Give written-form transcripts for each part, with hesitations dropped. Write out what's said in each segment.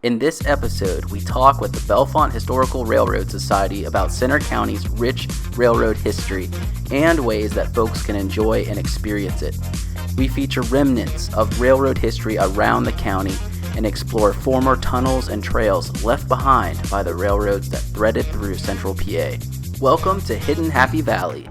In this episode, we talk with the Bellefonte Historical Railroad Society about Centre County's rich railroad history and ways that folks can enjoy and experience it. We feature remnants of railroad history around the county and explore former tunnels and trails left behind by the railroads that threaded through central PA. Welcome to Hidden Happy Valley.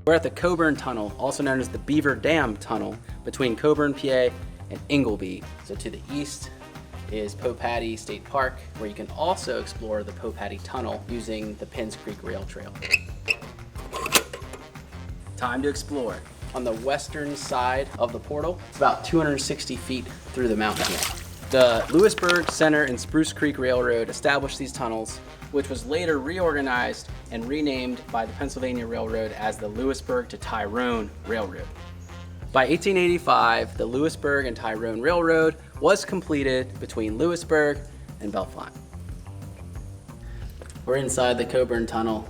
We're at the Coburn Tunnel, also known as the Beaver Dam Tunnel, between Coburn, PA and Ingleby. So to the east is Poe-Patty State Park, where you can also explore the Poe-Patty Tunnel using the Penns Creek Rail Trail. Time to explore. On the western side of the portal, it's about 260 feet through the mountain here. The Lewisburg, Center, and Spruce Creek Railroad established these tunnels, which was later reorganized and renamed by the Pennsylvania Railroad as the Lewisburg to Tyrone Railroad. By 1885, the Lewisburg and Tyrone Railroad was completed between Lewisburg and Bellefonte. We're inside the Coburn Tunnel.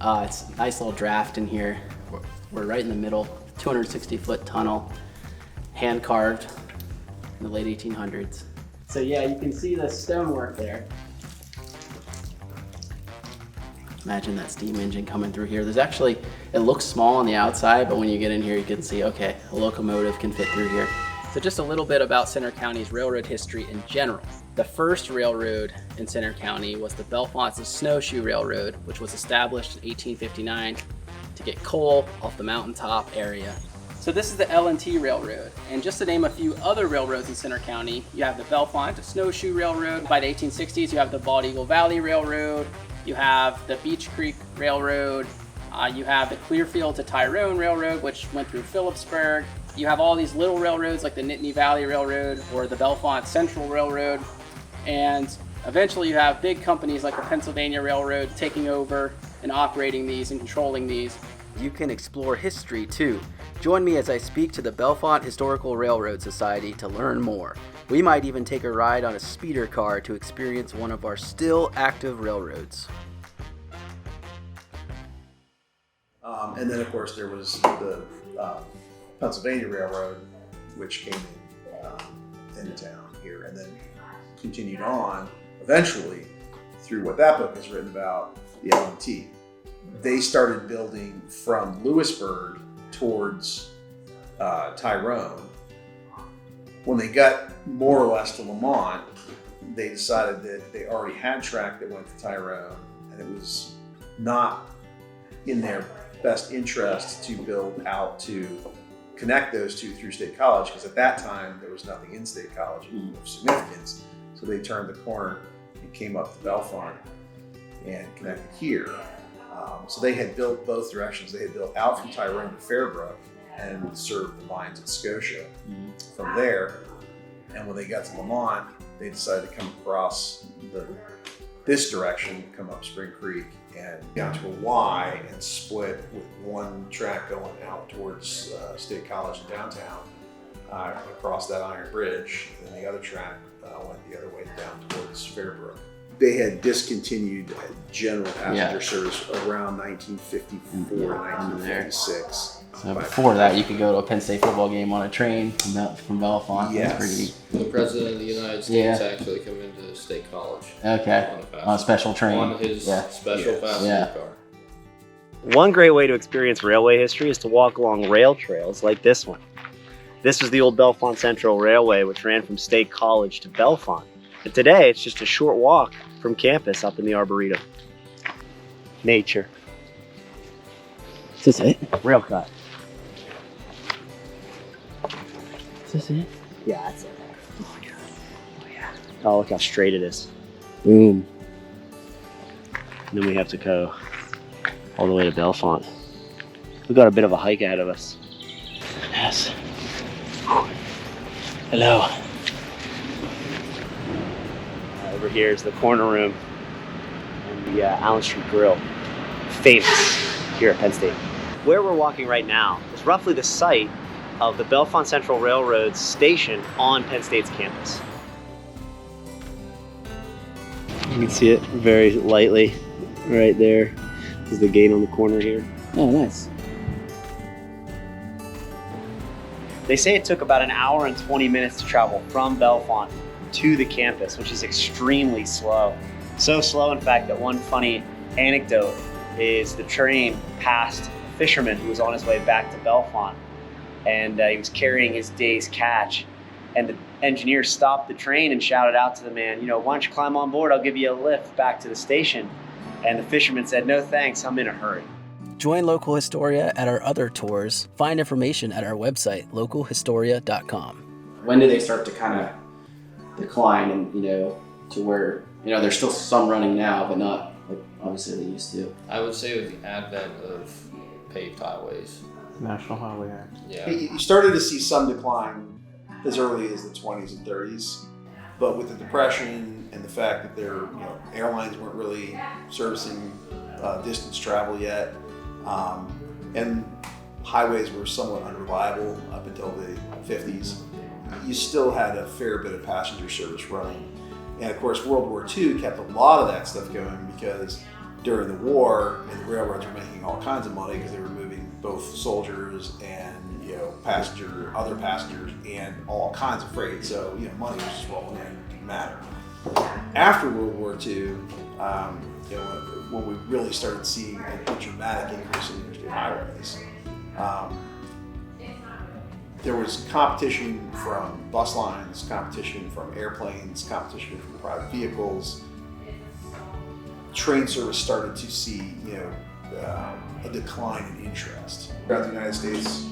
It's a nice little draft in here. We're right in the middle, 260-foot tunnel, hand-carved in the late 1800s. So yeah, you can see the stonework there. Imagine that steam engine coming through here. There's actually, it looks small on the outside, but when you get in here, you can see, okay, a locomotive can fit through here. So just a little bit about Centre County's railroad history in general. The first railroad in Centre County was the Bellefonte Snowshoe Railroad, which was established in 1859 to get coal off the mountaintop area. So this is the L&T Railroad, and just to name a few other railroads in Centre County, you have the Bellefonte Snowshoe Railroad. By the 1860s, you have the Bald Eagle Valley Railroad, you have the Beech Creek Railroad, you have the Clearfield to Tyrone Railroad, which went through Phillipsburg. You have all these little railroads like the Nittany Valley Railroad or the Bellefonte Central Railroad, and eventually you have big companies like the Pennsylvania Railroad taking over and operating these and controlling these. You can explore history too. Join me as I speak to the Bellefonte Historical Railroad Society to learn more. We might even take a ride on a speeder car to experience one of our still active railroads. And then, of course, there was the Pennsylvania Railroad, which came into town here, and then continued on eventually through what that book is written about, the L&T. They started building from Lewisburg towards Tyrone. When they got more or less to Lamont, they decided that they already had track that went to Tyrone, and it was not in their best interest to build out to connect those two through State College, because at that time there was nothing in State College of significance. So they turned the corner and came up to Bellefonte and connected here. So they had built both directions. They had built out from Tyrone to Fairbrook and served the lines at Scotia from there. And when they got to Lamont, they decided to come across this direction, come up Spring Creek, and down to a Y and split with one track going out towards State College and downtown across that iron bridge, and the other track went the other way down towards Fairbrook. They had discontinued general passenger service around 1954, 1956. So before that, you could go to a Penn State football game on a train from Bellefonte. Yes. The President of the United States actually come into State College. Okay. On a special train. On his special passenger car. One great way to experience railway history is to walk along rail trails like this one. This was the old Bellefonte Central Railway, which ran from State College to Bellefonte. And today, it's just a short walk from campus up in the Arboretum. Nature. Is this it? Rail cut. Is this it? Yeah, that's it. Oh my God. Oh yeah. Oh, look how straight it is. Boom. And then we have to go all the way to Bellefonte. We've got a bit of a hike ahead of us. Yes. Hello. Over here is the corner room and the Allen Street Grill. Famous here at Penn State. Where we're walking right now is roughly the site of the Bellefonte Central Railroad station on Penn State's campus. You can see it very lightly right there is the gate on the corner here. Oh, nice. They say it took about an hour and 20 minutes to travel from Bellefonte to the campus, which is extremely slow. So slow, in fact, that one funny anecdote is the train passed a fisherman who was on his way back to Bellefonte, and he was carrying his day's catch. And the engineer stopped the train and shouted out to the man, why don't you climb on board? I'll give you a lift back to the station. And the fisherman said, no thanks, I'm in a hurry. Join Local Historia at our other tours. Find information at our website, localhistoria.com. When do they start to kind of decline and, to where, there's still some running now, but not like obviously they used to? I would say with the advent of paved highways. National Highway Act. Yeah. You started to see some decline as early as the 20s and 30s, but with the Depression and the fact that airlines weren't really servicing distance travel yet, and highways were somewhat unreliable up until the 50s, you still had a fair bit of passenger service running. And of course, World War II kept a lot of that stuff going because during the war, the railroads were making all kinds of money because they were moving both soldiers and other passengers and all kinds of freight. So money was just rolling in, it didn't matter. After World War II, when we really started seeing a dramatic increase in interstate highways, there was competition from bus lines, competition from airplanes, competition from private vehicles. Train service started to see, a decline in interest. Throughout the United States,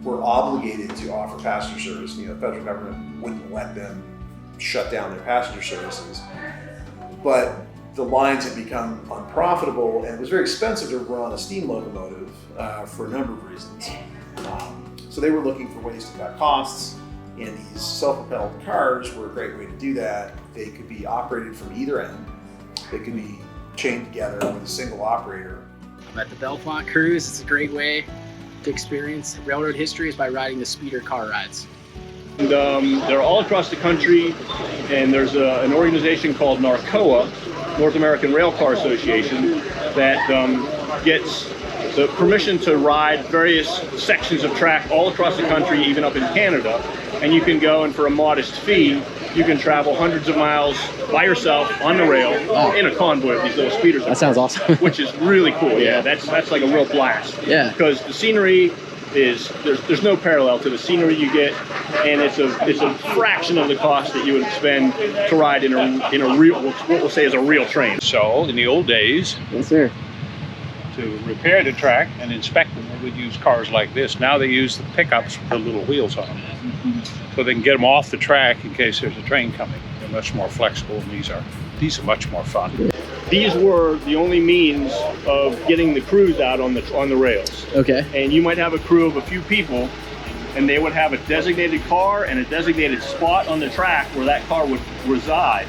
we're obligated to offer passenger service. The federal government wouldn't let them shut down their passenger services. But the lines had become unprofitable, and it was very expensive to run a steam locomotive for a number of reasons. So they were looking for ways to cut costs, and these self-propelled cars were a great way to do that. They could be operated from either end. They could be chained together with a single operator. At the Bellefonte Cruise, it's a great way to experience railroad history is by riding the speeder car rides. And they're all across the country, and there's an organization called NARCOA, North American Rail Car Association, that gets the permission to ride various sections of track all across the country, even up in Canada. And you can go, and for a modest fee, you can travel hundreds of miles by yourself on the rail in a convoy of these little speeders. That sounds awesome. Which is really cool. Yeah, that's like a real blast. Yeah. Because the scenery is there's no parallel to the scenery you get, and it's a fraction of the cost that you would spend to ride in a real, what we'll say is a real train. So in the old days, Yes, sir. to repair the track and inspect them, they would use cars like this. Now they use the pickups with the little wheels on them, so they can get them off the track in case there's a train coming. They're much more flexible, and these are much more fun. These were the only means of getting the crews out on the rails. Okay. And you might have a crew of a few people, and they would have a designated car and a designated spot on the track where that car would reside.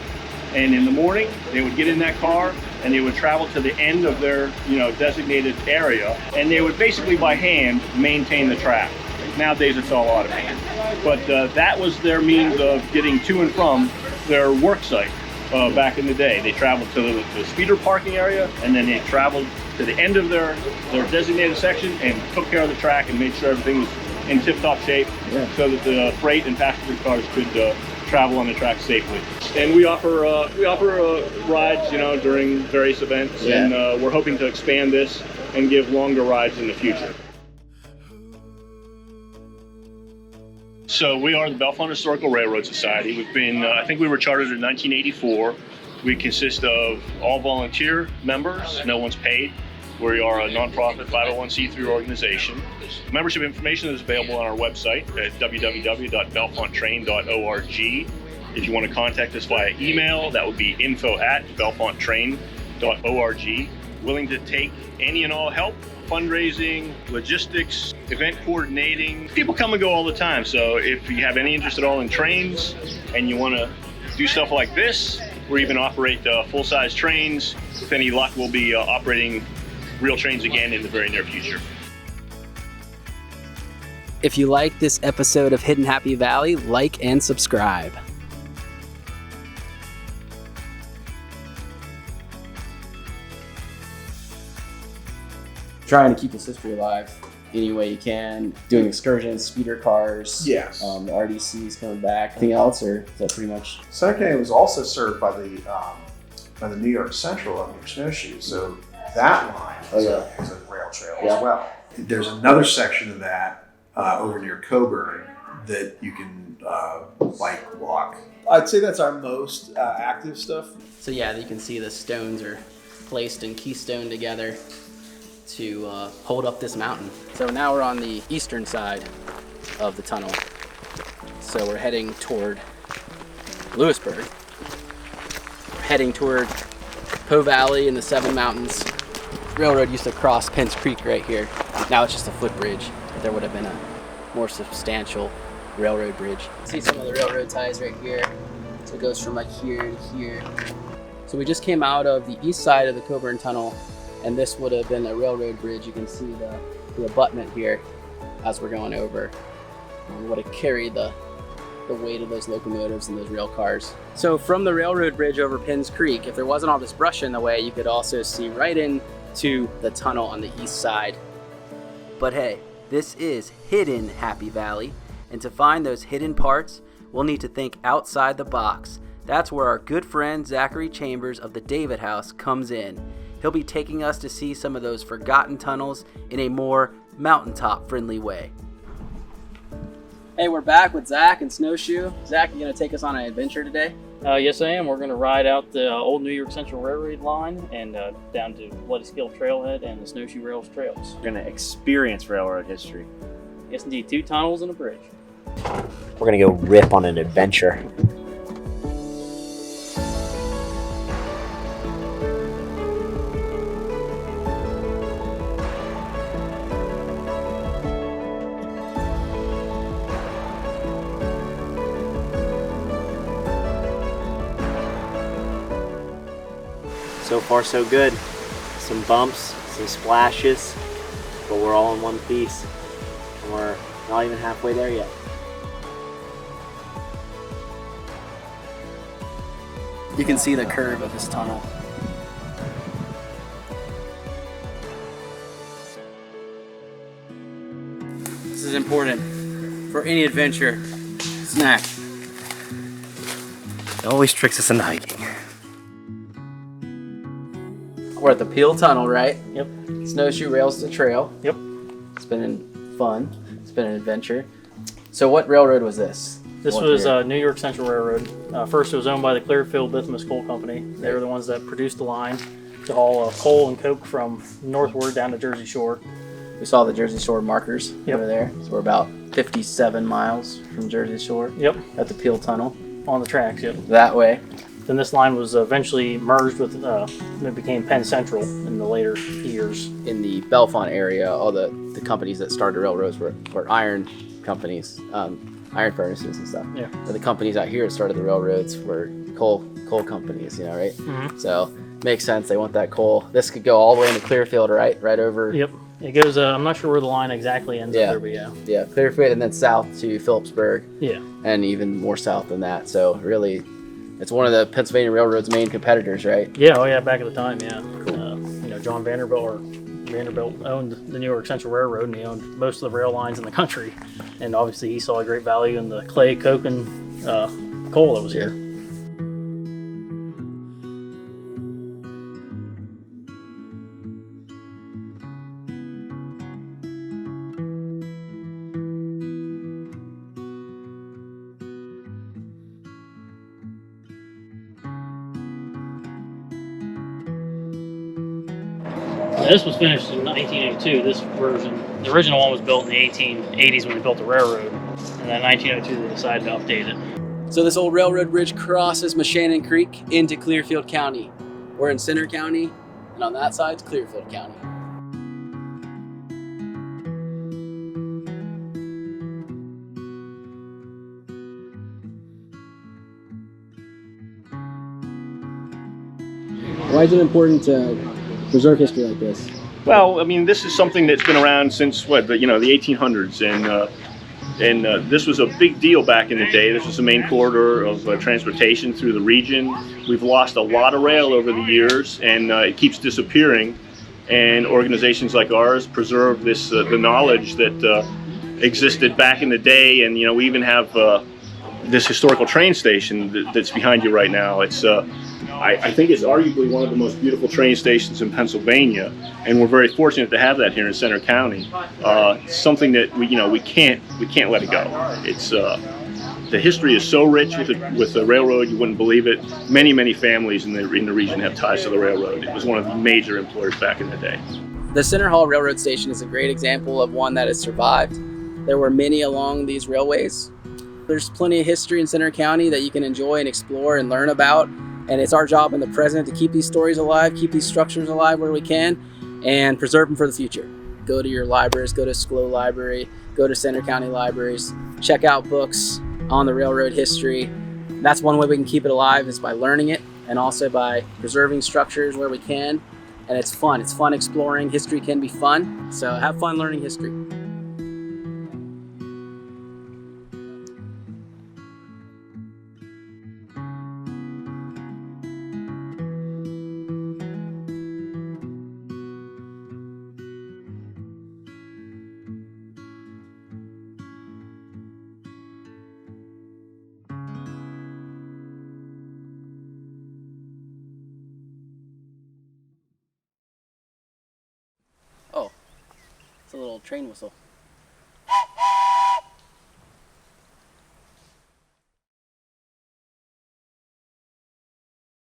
And in the morning, they would get in that car and they would travel to the end of their designated area, and they would basically by hand maintain the track. Nowadays it's all automated. But that was their means of getting to and from their work site back in the day. They traveled to the speeder parking area, and then they traveled to the end of their designated section and took care of the track and made sure everything was in tip-top shape, so that the freight and passenger cars could travel on the track safely. And we offer rides, during various events, and we're hoping to expand this and give longer rides in the future. So we are the Bellefonte Historical Railroad Society. We've been, I think we were chartered in 1984. We consist of all volunteer members. No one's paid. We are a nonprofit 501c3 organization. Membership information is available on our website at www.bellefontetrain.org. If you want to contact us via email, that would be info@bellefontetrain.org. Willing to take any and all help, fundraising, logistics, event coordinating. People come and go all the time, so if you have any interest at all in trains and you want to do stuff like this, or even operate full-size trains, with any luck, we'll be operating real trains again in the very near future. If you like this episode of Hidden Happy Valley, like and subscribe. Trying to keep this history alive any way you can, doing excursions, speeder cars. Yes. The RDC's coming back. Anything else, or is that pretty much? Center County was also served by the New York Central up near Snowshoe, so that line is a rail trail as well. There's another section of that over near Coburn that you can bike, walk. I'd say that's our most active stuff. So yeah, you can see the stones are placed in keystone together to hold up this mountain. So now we're on the eastern side of the tunnel. So we're heading toward Lewisburg. We're heading toward Po Valley and the Seven Mountains. Railroad used to cross Penn's Creek right here. Now it's just a footbridge. There would have been a more substantial railroad bridge. See some of the railroad ties right here. So it goes from like here to here. So we just came out of the east side of the Coburn Tunnel, and this would have been a railroad bridge. You can see the abutment here as we're going over. Would have carried the weight of those locomotives and those rail cars. So from the railroad bridge over Penn's Creek, if there wasn't all this brush in the way, you could also see right into the tunnel on the east side. But hey, this is hidden Happy Valley, and to find those hidden parts, we'll need to think outside the box. That's where our good friend Zachary Chambers of the David House comes in. He'll be taking us to see some of those forgotten tunnels in a more mountaintop friendly way. Hey, we're back with Zach and Snowshoe. Zach, you gonna take us on an adventure today? Yes, I am. We're going to ride out the old New York Central Railroad line and down to Bloody Skill Trailhead and the Snowshoe Rails trails. We're going to experience railroad history. Yes, indeed. 2 tunnels and a bridge. We're going to go rip on an adventure. So far so good. Some bumps, some splashes, but we're all in one piece. And we're not even halfway there yet. You can see the curve of this tunnel. This is important for any adventure. Snack. It always tricks us into hiking. We're at the Peel Tunnel, right? Yep. Snowshoe Rails to Trail. Yep. It's been fun. It's been an adventure. So what railroad was this? This was New York Central Railroad. First, it was owned by the Clearfield Bismuth Coal Company. They were the ones that produced the line to haul coal and coke from northward down to Jersey Shore. We saw the Jersey Shore markers Yep. over there. So we're about 57 miles from Jersey Shore. Yep. At the Peel Tunnel. On the tracks, yep. That way. Then this line was eventually merged with, it became Penn Central in the later years. In the Bellefonte area, all the companies that started railroads were iron companies, iron furnaces and stuff. Yeah. But the companies out here that started the railroads were coal companies, you know, right? Mm-hmm. So makes sense. They want that coal. This could go all the way into Clearfield, right? Right over. Yep. It goes, I'm not sure where the line exactly ends Yeah. up there, but yeah. Yeah, Clearfield, and then south to Phillipsburg. Yeah. And even more south than that. So really, it's one of the Pennsylvania Railroad's main competitors, right? Yeah, oh yeah, back at the time, yeah. John Vanderbilt owned the New York Central Railroad, and he owned most of the rail lines in the country. And obviously he saw a great value in the clay, coke, and coal that was here. This was finished in 1902, this version. The original one was built in the 1880s when they built the railroad. And then in 1902 they decided to update it. So this old railroad bridge crosses Moshannon Creek into Clearfield County. We're in Centre County, and on that side's Clearfield County. Why is it important to preserve history like this? Well, I mean, this is something that's been around since the 1800s, and this was a big deal back in the day. This was the main corridor of transportation through the region. We've lost a lot of rail over the years, and it keeps disappearing. and organizations like ours preserve this the knowledge that existed back in the day. And you know, we even have this historical train station that's behind you right now. It's I think it's arguably one of the most beautiful train stations in Pennsylvania, and we're very fortunate to have that here in Centre County. Something that we can't let it go. It's the history is so rich with the railroad, you wouldn't believe it. Many families in the region have ties to the railroad. It was one of the major employers back in the day. The Center Hall Railroad Station is a great example of one that has survived. There were many along these railways. There's plenty of history in Centre County that you can enjoy and explore and learn about. And it's our job in the present to keep these stories alive, keep these structures alive where we can, and preserve them for the future. Go to your libraries, go to Schlow Library, go to Centre County libraries, check out books on the railroad history. That's one way we can keep it alive, is by learning it, and also by preserving structures where we can. And it's fun exploring. History can be fun, so have fun learning history. Oh, it's a little train whistle.